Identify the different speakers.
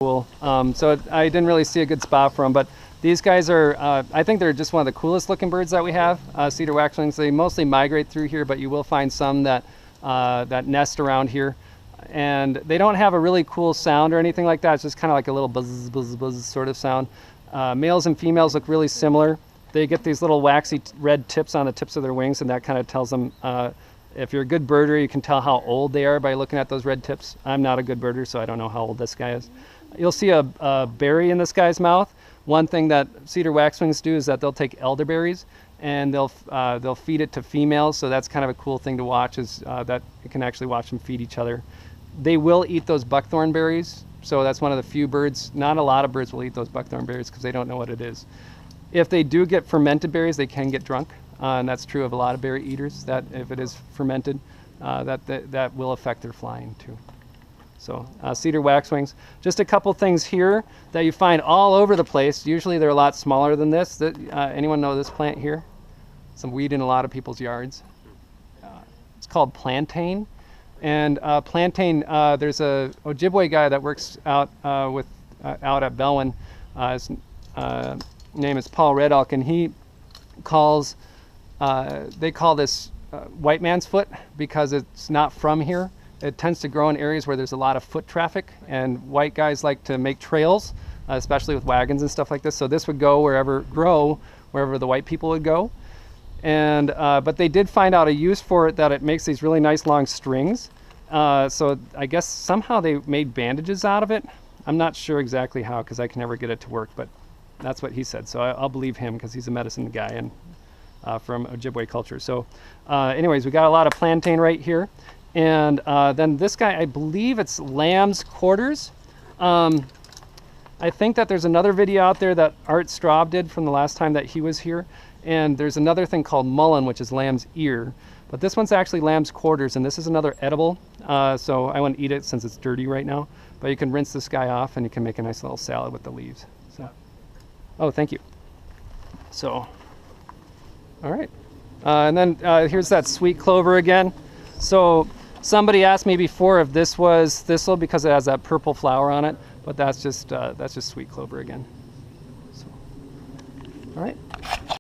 Speaker 1: cool. So I didn't really see a good spot for them, but these guys are, I think they're just one of the coolest looking birds that we have. Cedar waxwings, they mostly migrate through here, but you will find some that, that nest around here. And they don't have a really cool sound or anything like that. It's just kind of like a little buzz, buzz, buzz sort of sound. Males and females look really similar. They get these little waxy red tips on the tips of their wings, and that kind of tells them, if you're a good birder, you can tell how old they are by looking at those red tips. I'm not a good birder, so I don't know how old this guy is. You'll see a berry in this guy's mouth. One thing that cedar waxwings do is that they'll take elderberries and they'll feed it to females. So that's kind of a cool thing to watch, is that you can actually watch them feed each other. They will eat those buckthorn berries. So that's one of the few birds, not a lot of birds will eat those buckthorn berries because they don't know what it is. If they do get fermented berries, they can get drunk. And that's true of a lot of berry eaters, that if it is fermented, that will affect their flying too. So cedar waxwings. Just a couple things here that you find all over the place. Usually they're a lot smaller than this. Anyone know this plant here? Some weed in a lot of people's yards. It's called plantain. And plantain, there's a Ojibwe guy that works out out at Belwyn. His name is Paul Red Elk, and he calls, they call this white man's foot because it's not from here. It tends to grow in areas where there's a lot of foot traffic, and white guys like to make trails, especially with wagons and stuff like this. So this would grow wherever the white people would go. And but they did find out a use for it, that it makes these really nice long strings. So I guess somehow they made bandages out of it. I'm not sure exactly how, because I can never get it to work, but that's what he said. So I'll believe him because he's a medicine guy and from Ojibwe culture. So anyways, we got a lot of plantain right here. And then this guy, I believe it's lamb's quarters. I think that there's another video out there that Art Straub did from the last time that he was here. And there's another thing called mullen, which is lamb's ear. But this one's actually lamb's quarters, and this is another edible. So I wouldn't eat it since it's dirty right now. But you can rinse this guy off, and you can make a nice little salad with the leaves. So, oh, thank you. So, all right. And then here's that sweet clover again. So somebody asked me before if this was thistle because it has that purple flower on it, but that's just sweet clover again. So, all right.